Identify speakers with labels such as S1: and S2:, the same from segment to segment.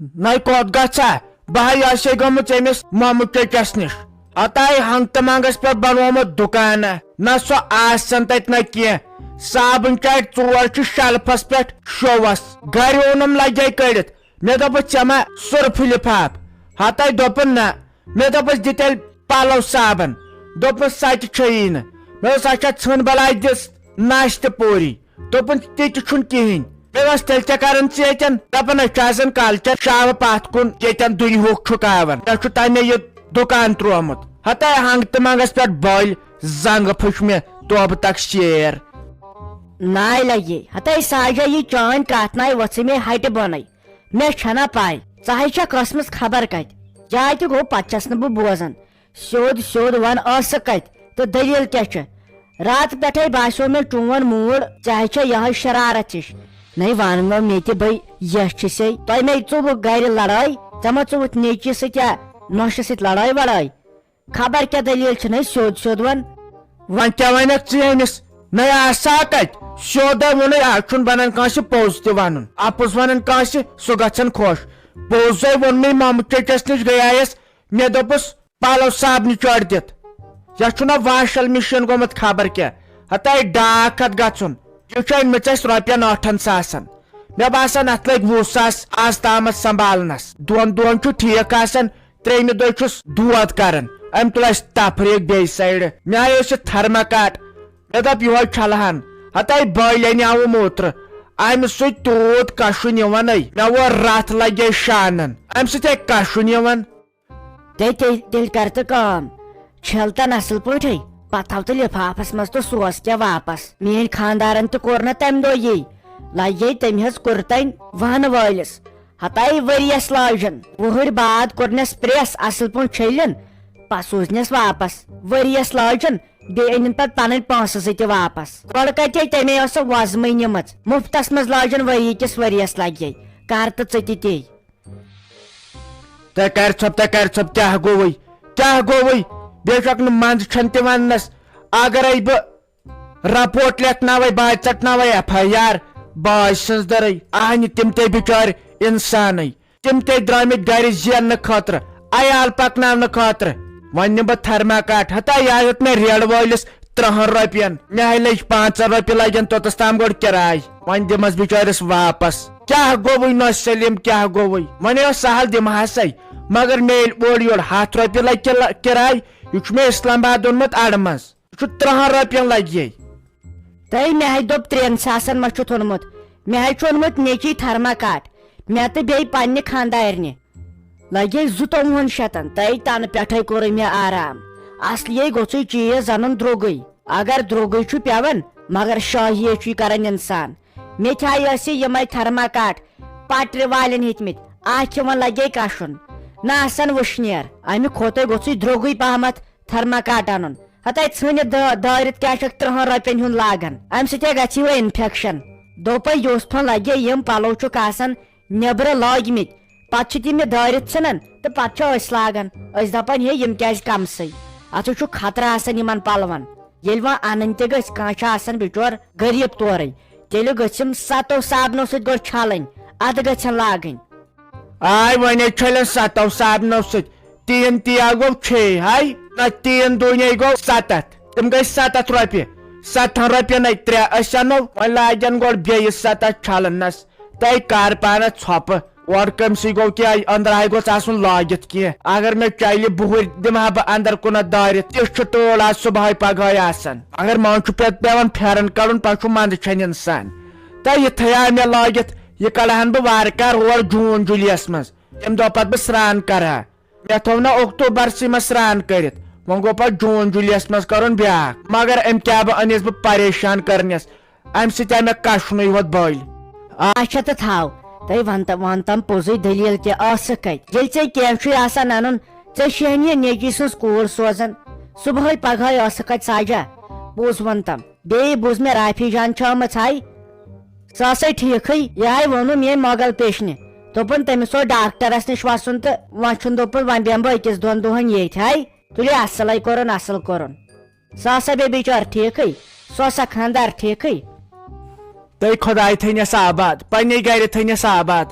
S1: نئی کوت گژھا بہٕ آسے گٔمٕژ أمِس محمد چچس نِش ہتاے ہنگتہٕ منٛگس پٮ۪ٹھ بنومُت دُکانہ نہ سۄ آسن تتہِ نہ کینٛہہ صابن چاٹہِ 4 چھِ شلفس پٮ۪ٹھ شووس گرِ اوٚنُم لگے کٔڑِتھ مےٚ دوٚپُس ژےٚ ما سُرفہٕ لفاف ہتاے دوٚپُن نہ مےٚ دوٚپُس دِ تیٚلہِ پلو صابن دوٚپُس سۄ تہِ چھیی نہٕ مےٚ دوٚپُس اچھا ژھٕن بلاے دِس ناشتہٕ پوٗری دوٚپُن تہِ تہِ چھُنہٕ کِہیٖنۍ مےٚ دوٚپُس تیٚلہِ کیٛاہ کران ژٕ ییٚتٮ۪ن دپان أسۍ چھُ آسان کلچر شاوٕ پتھ کُن ییٚتٮ۪ن دُنیہُک چھُکاون مےٚ چھُ تمے یہِ دُکان تروومُت ہتاے ہنگتہٕ منٛگس پٮ۪ٹھ بٔلۍ زنگہٕ پھٕچ مےٚ توبہٕ تک شیر
S2: ناے لگے ہتاے ساجا یہ چٲنۍ کتھ ناے وژھ مےٚ ہٹہِ بۄنٕے مےٚ چھنا پاے ژٕ چھکھ ٲسمٕژ خبر کتہِ جاے تہِ گوٚو پتہٕ چھس نہٕ بہٕ بوزان سیوٚد سیوٚد ون ٲسٕکھ کتہِ تہٕ دٔلیٖل کیٛاہ چھِ راتہٕ پٮ۪ٹھے باسیو مےٚ چون موٗڈ ژےٚ چھے یہے شرارت ہِش نَے ون وۄنۍ مےٚ تہِ بٔے یژھ چھسے تۄہہِ مے ژوٚوُکھ گرِ لڑٲے ژےٚ ما ژوٚوُتھ نیچی سۭتۍ یا نۄشہِ سۭتۍ لڑٲے وڑٲے خبر کیٛاہ دٔلیٖل چھِ نَے سیوٚد سیوٚد ون
S1: وۄنۍ کیٛاہ وَنکھ ژٕ أمِس نَے آسا کتہِ سیوٚدے ووٚنُے آز چھُنہٕ بنان کٲنٛسہِ پوٚز تہِ ونُن اپُز ونان کٲنٛسہِ سُہ گژھان خۄش پوٚزے ووٚن مےٚ محمد چچس نِش گٔیایس مےٚ دوٚپُس پلو صابنہِ چۄڑ دِتھ یتھ چھُنہ واشل مشیٖن گوٚمُت خبر کیٛاہ ہتاے ڈاک ہتھ گژھُن یہِ چھُ أنمٕژ اسہِ رۄپین 8 ساسن مےٚ باسان اتھ لٔگۍ 20 ساس آز تامتھ سنبھالنس 2 دۄہن چھُ ٹھیٖک آسان 3مہِ دۄہ چھُس دود کران أمۍ تُل اسہِ تفریٖق بیٚیہِ سایڈٕ مےٚ آیہِ ٲسِتھ تھرماکاٹ مےٚ دوٚپ یِہوے چھلہن ہتاے بٔلۍ اَنیاوٕ موترٕ امہِ سۭتۍ تیوٗت کشُن یِوان مےٚ ووٚر رتھ لگے شانن امہِ سۭتۍ کشُن یِوان
S2: تیٚلہِ کر تہٕ کٲم چھل تن اصل پٲٹھۍ پتہٕ تھاو تہٕ لفافس منٛز تہٕ سوز کیٛاہ واپس میٲنۍ خاندارن تہِ کوٚر نہٕ تمہِ دۄہ یی لگے تٔمۍ حظ کوٚرتن وہنہٕ وٲلِس ہتاے ؤرِیس لاجن وُہٕرۍ بعد کوٚرنس پریس اصل پٲٹھۍ چھٔلِن پتہٕ سوٗزنس واپس ؤرِیس لاجن بیٚیہِ أنِن پتہٕ پنٕنۍ پونٛسہٕ زٕ تہِ واپس گۄڈٕ کتے تمے ٲس سۄ وۄزمٕے نِمٕژ مُفتس منٛز لاجن ؤری کِس ؤرِیس لگے کر تہٕ ژٕ تہِ تی
S1: تۄہہِ کر ژھۄپ کیٛاہ گوٚوُے بیٚیہِ چھکھ نہٕ منٛزٕ چھنہٕ تہِ وننس اگرے بہٕ رپورٹ لیکھناوے بہٕ ژٹناوے FIR باے سٕنٛز دٔرٕے اہنہِ تِم تے بِچٲرۍ انسانٕے تِم تے درٛامٕتۍ گرِ زیننہٕ خٲطرٕ عیال پکناونہٕ خٲطرٕ وۄنۍ نِمہٕ بہٕ تھرماکاٹ ہتاے یہِ ہیوٚت مےٚ ریڑٕ وٲلِس 30 رۄپین مےٚ ہے لٔج 5 رۄپیہِ لگن توٚتس تام گۄڈٕ کِراے وۄنۍ دِمس بِچٲرِس واپس کیٛاہ گوٚوُے نۄش سلیٖم کیٛاہ گوٚوُے وۄنۍ اوس سہل دِمہاسے مگر مےٚ ییٚلہِ اورٕ یورٕ 100 رۄپیہِ لگہِ کِراے یہِ چھُ مےٚ اسلام آباد اوٚنمُت اڑٕ منٛز یہِ چھُ 30 رۄپین لگہِ
S2: تۄہہِ مےٚ ہے دوٚپ 3 ساسن ما چھُتھ اوٚنمُت مےٚ ہے چھُ اوٚنمُت نیچی تھرماکاٹ مےٚ تہٕ بیٚیہِ پننہِ خاندارنہِ لگے 92 شیٚتن تۄہہِ تنہٕ پٮ۪ٹھے کوٚر مےٚ آرام اصلیے گوٚژھُے چیٖز انُن درٛوگٕے اگر درٛوگٕے چھُ پیوان مگر شٲہی چھُ کران انسان مےٚ تھایہِ ٲسۍ یِمے تھرماکاٹ پٹرِ والٮ۪ن ہیٚتمٕتۍ اکھ یِمن لگے کشُن نہ آسان وٕشنیر امہِ کھۄتہٕ گوٚژھُے درٛوگٕے پہمتھ تھرماکاٹ انُن ہتاے ژھٕنِتھ دٲرِتھ کیٛاہ چھکھ 30 رۄپین ہُنٛد لاگان امہِ سۭتۍ گژھِ وۄنۍ انفیکشن دوٚپے یوٚس پھن لگے یِم پلو چھُکھ آسان نیبرٕ لٲگمٕتۍ پتہٕ چھِ تِم یہِ دٲرِتھ ژھٕنان تہٕ پتہٕ چھِ أسۍ لاگان أسۍ دپان ہے یِم کیٛازِ کمسٕے اتھ چھُ خطرٕ آسان یِمن پلون ییٚلہِ وۄنۍ انٕنۍ تہِ گژھِ کانٛہہ چھُ آسان بِچور غریٖب تورے تیٚلہِ گٔژھِم 7 صابنو سۭتۍ گۄڈٕ چھلٕنۍ ادٕ گژھن لاگٕنۍ
S1: آے وۄنۍ چھٔلِن 7 صابنو سۭتۍ 3 تیا گوٚو 6 ہاے نہ 3 دوٗنے گوٚو 7 تِم گٔے 7 رۄپیہِ 7 رۄپینٕے 3 أسۍ انو وۄنۍ لاگن گۄڈٕ بیٚیہِ 7 چھلنس تۄہہِ کر پانس ژھۄپہٕ اورٕ کٔمسٕے گوٚو کیٛاہ أنٛدرٕ گوٚژھ آسُن لٲگِتھ کینٛہہ اگر مےٚ چلہِ بُہٕرۍ دِمہٕ ہا بہٕ انٛدر کُنتھ دٲرِتھ تِژھ چھُ ٹٲل آز صبحٲے پگہٲے آسان اگر منٛز چھُ پیوان پھیرن کڑُن پتہٕ چھُ منٛدٕ چھنہِ انسان تہٕ یہِ تھایا مےٚ لٲگِتھ یہِ کڑہن بہٕ وارٕ کار اور جوٗن جُلیَس منٛز تمہِ دۄہ پتہٕ بہٕ سران کرہا مےٚ تھوٚو نہ اکتوبرسٕے منٛز سران کٔرِتھ وۄنۍ گوٚو پتہٕ جوٗن جُلیَس منٛز کرُن بیاکھ مگر أمۍ کیٛاہ بہٕ أنِس بہٕ پریشان کرنس امہِ سۭتۍ آے مےٚ کشنُے ہوت بٔلۍ
S2: اچھا تہٕ تھاو تۄہہِ ونتم پوٚزُے دٔلیٖل کیٛاہ ٲسٕکھ کتہِ ییٚلہِ ژےٚ کینٛہہ چھُے آسان انُن ژےٚ چھےٚ یہِ نیچی سٕنٛز کوٗر سوزان صبحٲے پگہٲے ٲسٕکھ کتہِ ساجا پوٚز ونتم بیٚیہِ بوٗز مےٚ رافی جان چھِ آمٕژ ہاے سۄ ٲسے ٹھیٖکھٕے یہِ آے ووٚنُم میٲنۍ مۄغل پیشنہِ دوٚپُن تٔمِس اوس ڈاکٹرس نِش وسُن تہٕ وۄنۍ چھُن دوٚپُن وۄنۍ بیٚہمہٕ بہٕ 1-2 دۄہن ییٚتہِ ہاے تُلہِ اصٕلے کوٚرُن اصٕل کوٚرُن سۄ ٲسا بیٚیہِ بِچٲر ٹھیٖکھٕے سۄ ٲسا خاندار ٹھیٖکھٕے
S1: تُہۍ خۄداے تھٲینس آباد پننہِ گرِ تھٲینس آباد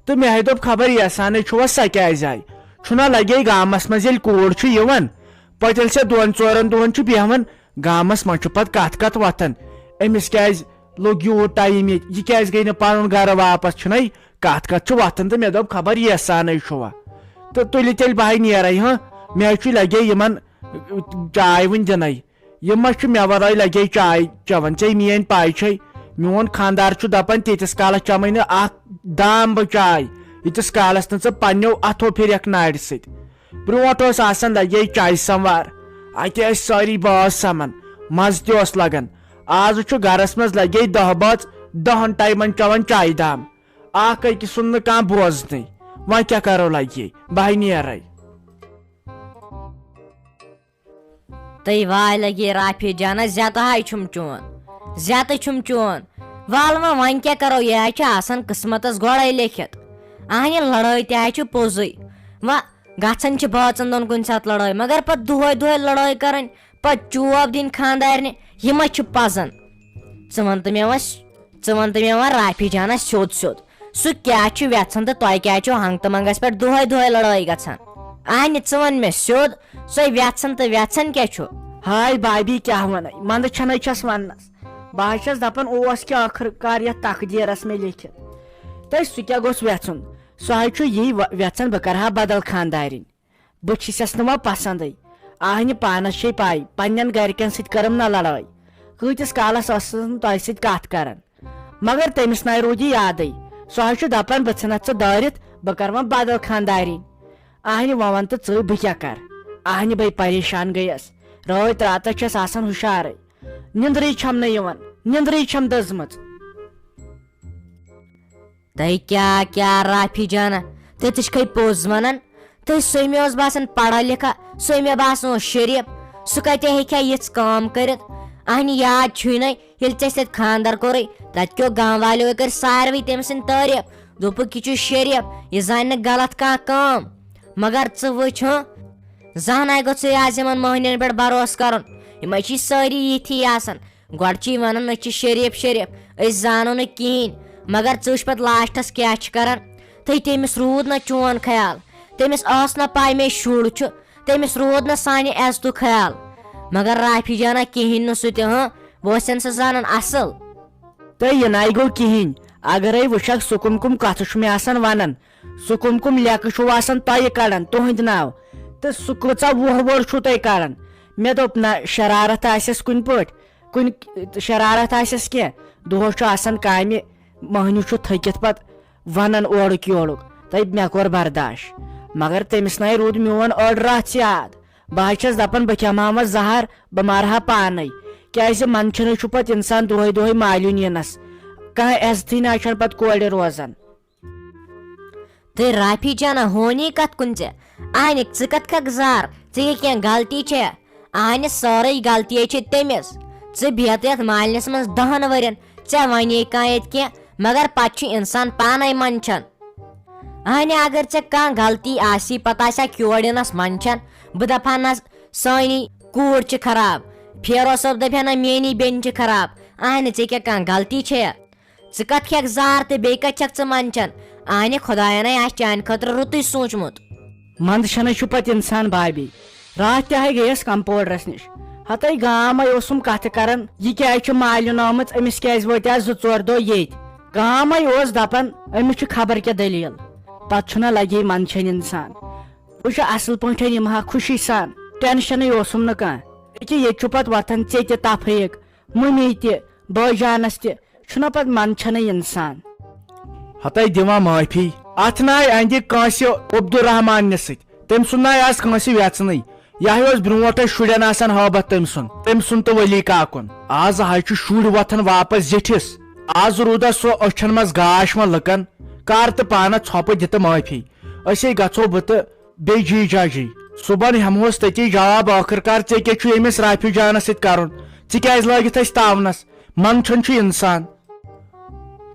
S1: تو مے دوٚپ خبر یسانے چھُوا سۄ کیازِ آیہِ چھُنا لگے گامس منٛز ییٚلہِ کوٗر چھِ یِوان پتہٕ ییٚلہِ سۄ 2-4 دۄہن چھِ بیٚہوان گامس منٛز چھُ پتہٕ کتھ وتھان أمِس کیازِ لوٚگ یوٗت ٹایم ییٚتہِ یہِ کیازِ گٔے نہٕ پنُن گرٕ واپس چھُنَے کتھ چھُ وتھان تہٕ مےٚ دوٚپ خبر یسانے چھُوا تہٕ تُلہِ تیٚلہِ بہٕ نیرے ہاں مےٚ چھُ لگے یِمن چاے وٕنۍ دِنَے یِم ما چھُ مےٚ ورٲے لگے چاے چٮ۪وان ژےٚ میٲنۍ پاے چھے میون خاندار چھُ دپان تیٖتِس کالس چٮ۪مے نہٕ اکھ دام بہٕ چاے ییٖتِس کالس نہٕ ژٕ پننیو اتھو پھرکھ نارِ سۭتۍ برونٛٹھ اوس آسان لگے چاے سموار اتہِ ٲسۍ سٲری باس سمان مزٕ تہِ اوس لگان آز چھُ گرس منٛز لگے 10 بٲژ 10 ٹایمن چٮ۪وان چایہِ دام اکھ أکۍ سُنٛد نہٕ کانٛہہ بوزنٕے وۄنۍ کیٛاہ کرو لگے بہٕ نیرے
S2: تہٕ واے لگے رافی جانا زیادٕ ہاے چھُم چون زیادٕ چھُم چون وال وۄنۍ کیٛاہ کرو یہِ حظ چھُ آسان قٕسمتس گۄڈے لیکھِتھ اہنہِ لڑٲے تہِ حظ چھِ پوٚزُے وۄنۍ گژھان چھِ بٲژن دۄن کُنہِ ساتہٕ لڑٲے مگر پتہٕ دۄہے لڑٲے کرٕنۍ پتہٕ چوب دِنۍ خاندارنہِ یہِ ما چھُ پزان ژٕ وَن تہٕ مےٚ وۄنۍ رافی جانا سیوٚد سُہ کیٛاہ چھُ ویژھان تہٕ تۄہہِ کیٛازِ چھُو ہنگتہٕ منگس پٮ۪ٹھ دۄہے لڑٲے گژھان اہنہِ ژٕ وَن مےٚ سیوٚد سۄے ویژھان تہٕ ویژھان کیٛاہ چھُ
S1: ہاے بابی کیٛاہ ونے منٛدٕ چھنَے چھس وننس بہٕ حظ چھس دپان اوس کہِ ٲخٕر کار یتھ تقدیٖرس مےٚ لیکھِتھ تہٕ سُہ کیٛاہ گوٚژھ ویژھُن سُہ حظ چھُ یی ویژھان بہٕ کرٕ ہا بدل خاندارِنۍ بہٕ چھسس نہٕ وۄنۍ پسنٛدٕے اہنہِ پانس چھے پاے پننٮ۪ن گرِکٮ۪ن سۭتۍ کٔرٕم نہ لڑٲے کۭتِس کالس ٲسٕس نہٕ تۄہہِ سۭتۍ کتھ کران مگر تٔمِس ناے روٗد یہِ یادٕے سُہ حظ چھُ دپان بہٕ ژھٕنتھ ژٕ دٲرِتھ بہٕ کرٕ وۄنۍ بدل خاندارِنۍ اہنہِ وۄنۍ ون تہٕ ژٕ بہٕ کیٛاہ کرٕ اہنہِ بے پریشان گٔیس رٲتۍ راتس چھس آسان ہُشارے نِندرٕے چھم نہٕ یِوان نِندرٕے چھم دٔزمٕژ
S2: تۄہہِ کیٛاہ رافی جانا تُہۍ تہِ چھِ کھے پوٚز ونان تُہۍ سُمہِ اوس باسان پڑھا لکھا سُمہِ باسان اوس شریف سُہ کتہِ ہیٚکہِ ہا یِژھ کٲم کٔرِتھ اہنہِ یاد چھُے نَے ییٚلہِ ژےٚ سۭتۍ خاندر کوٚرُے تتہِ کیو گام والیو کٔرۍ ساروٕے تٔمۍ سٕنٛدۍ تعریٖف دوٚپُکھ یہِ چھُ شریف یہِ زانہِ نہٕ غلط کانٛہہ کٲم مگر ژٕ وٕچھ زاناے گوٚژھُے آز یِمن مٔہنین پٮ۪ٹھ بروسہٕ کرُن یِمے چھِ سٲری یِتھی آسان گۄڈٕ چھِ ونان أسۍ چھِ شریف أسۍ زانو نہٕ کِہینۍ مگر ژٕ وٕچھ پتہٕ لاسٹس کیٛاہ چھِ کران تہٕ تٔمِس روٗد نہ چون خیال تٔمِس ٲس نہ پاے مےٚ شُر چھُ تٔمِس روٗد نہٕ سانہِ عزتُک خیال مگر رافی جانا کِہینۍ نہٕ سُہ تہِ بہٕ ٲسن سُہ زانان اصل
S1: تہٕ یہِ ناے گوٚو کِہینۍ اگرے وٕچھکھ سُہ کُم کتھٕ چھُ مےٚ آسان ونان سُہ کُم لیکھٕ چھُو آسان تۄہہِ کڑان تُہنٛدِ ناو تہٕ سُہ کۭژاہ وُہر چھُو تُہۍ کڑان مےٚ دوٚپ نہ شرارت آسٮ۪س کُنہِ پٲٹھۍ کُنہِ شرارت آسٮ۪س کینٛہہ دۄہس چھُ آسان کامہِ مٔہنیوٗ چھُ تھٔکِتھ پتہٕ ونان اورُک یورُک تہٕ مےٚ کوٚر برداش مگر تٔمِس ناے روٗد میون أڑ راتھ یاد بہٕ حظ چھس دپان بہٕ کھٮ۪مہٕ ہا وۄنۍ زہر بہٕ مرٕ ہا پانے کیٛازِ منٛدچھنٕے چھُ پتہٕ انسان دۄہے مالیُن یِنس کانٛہہ عزتھٕے نہ چھنہٕ پتہٕ کورِ روزان
S2: تہٕ رافی جانا ہونی کتھ کُن ژےٚ اہنہِ ژٕ کتھ کھکھ زہر ژےٚ کینٛہہ غلطی چھےٚ اہنہِ سٲرٕے غلطی چھِ تٔمِس ژٕ بیٚہتھ یتھ مالنس منٛز 10 ؤرین ژےٚ ونے کانٛہہ ییٚتہِ کینٛہہ مگر پتہٕ چھُ انسان پانے منٛدچھان اہنہِ اگر ژےٚ کانٛہہ غلطی آسی پتہٕ آسکھ یور یِنس منٛدچھان بہٕ دپہا نہ سٲنی کوٗر چھِ خراب پھیرو صٲب دپہِ ہا نہ میٲنی بیٚنہِ چھِ خراب اہنہِ ژےٚ کیٛاہ کانٛہہ غلطی چھےٚ ژٕ کتھ کھٮ۪کھ زہر تہٕ بیٚیہِ کتہِ چھکھ ژٕ منٛدچھان اہنہِ خۄداینَے آسہِ چانہِ خٲطرٕ رُتُے سوٗنٛچمُت
S1: منٛدچھنٕے چھُ پتہٕ انسان بابی راتھ تہِ گٔیس کمپوڈرس نِش ہتے گامے اوسُم کتھٕ کران یہِ کیٛازِ چھُ مالیُن آمٕژ أمِس کیٛازِ وٲتۍ آز 2-4 دۄہ ییٚتۍ گامے اوس دپان أمِس چھُ خبر کیٛاہ دٔلیٖل پتہٕ چھُنہ لگے منٛدچھان انسان بہٕ چھُ اصل پٲٹھۍ یِمہٕ ہا خوشی سان ٹینشنٕے اوسُم نہٕ کانٛہہ أکیاہ ییٚتہِ چھُ پتہٕ وتھان ژےٚ تہِ تفریٖق مٔمی تہِ بٲے جانس تہِ چھُنہ پتہٕ منٛدچھنٕے انسان ہتے دِوان معٲفی اتھ ناے اندِ کٲنٛسہِ عبدالرحمانہِ سۭتۍ تٔمۍ سُنٛد ناے آز کٲنٛسہِ ویژنٕے یہِ اوس برونٛٹھے شُرٮ۪ن آسان حٲبت تٔمۍ سُنٛد تہٕ ؤلی کاکُن آز حظ چھُ شُرۍ وتھان واپس زِٹھِس آز روٗدا سُہ أچھن منٛز گاش وۄنۍ لُکن کر تہٕ پانس ژھۄپہٕ دِتہٕ معٲفی أسے گژھو بہٕ تہٕ بیٚیہِ جی جاجی صبحن ہٮ۪مہوس تٔتی جواب ٲخٕر کار ژےٚ کیٛاہ چھُ أمِس رافی جانس سۭتۍ کرُن ژٕ کیٛازِ لٲگِتھ أسۍ تاونس منٛدچھُن چھُ انسان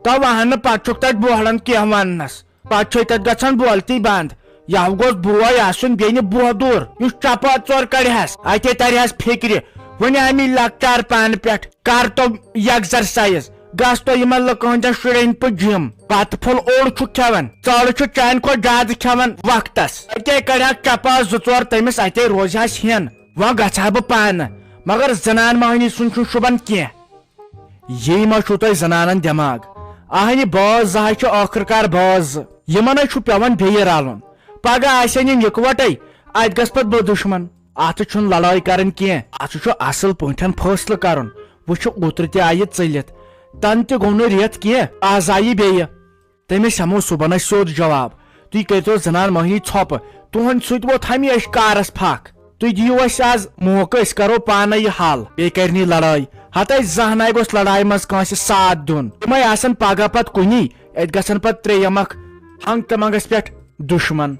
S1: تو ون نہٕ پتہٕ چھُکھ تتہِ بوہلان کینٛہہ وننس پتہٕ چھے تتہِ گژھان بولتی بنٛد یہو گوٚژھ بوے آسُن بیٚیہِ نہٕ بوہدوٗر یُس چپات ژور کڑہس اتے ترہس فکرِ وۄنۍ آمہِ لۄکچار پانہٕ پٮ۪ٹھ کر تو ایگزرسایز گژھ تو یمن لُکن ہٕنٛدٮ۪ن شُرٮ۪ن پٲٹھۍ جِم بتہٕ پھوٚل اوٚڑ چھُکھ کھٮ۪وان ژۄلہٕ چھُ چانہِ کھۄتہٕ زیادٕ کھٮ۪وان وقتس اتے کڑہکھ چپاس 2-4 تٔمِس اتے روزہس ہٮ۪ن وۄنۍ گژھٕ ہا بہٕ پانہٕ مگر زنان مہنی سُنٛد چھُنہٕ شوٗبان کینٛہہ یی ما چھُو تۄہہِ زنانن دٮ۪ماغ اہنہِ بٲژ زٕ حظ چھِ ٲخٕر کار بٲژ زٕ یِمن حظ چھُ پیوان بیٚیہِ رلُن پگہہ آسن یِم اِکوٹے اتہِ گژھِ پتہٕ بہٕ دُشمن اتھ چھُنہٕ لڑٲے کرٕنۍ کینٛہہ اتھ چھُ اصل پٲٹھۍ فٲصلہٕ کرُن وٕچھو اوترٕ تہِ آیہِ ژٔلِتھ تن تہِ گوٚو نہٕ رٮ۪تھ کینٛہہ آز آیہِ بیٚیہِ تٔمِس ہٮ۪مو صُبحن أسۍ سیوٚد جواب تُہۍ کٔرۍتو زنان مہنی ژھۄپہٕ تُہنٛدِ سۭتۍ ووت ہمیشہِ کارس پھکھ تُہۍ دِیِو اسہِ آز موقعہٕ أسۍ کرو پانے یہِ حل بیٚیہِ کرِ نہٕ یہِ لڑٲے ہتہٕ زانٛہہ ناے گوٚژھ لڑایہِ منٛز کٲنٛسہِ ساتھ دیُن تِمے آسن پگہہ پتہٕ کُنی اتہِ گژھن پتہٕ ترٛیٚیِم اکھ ہنٛگ تہٕ منٛگس پٮ۪ٹھ دُشمن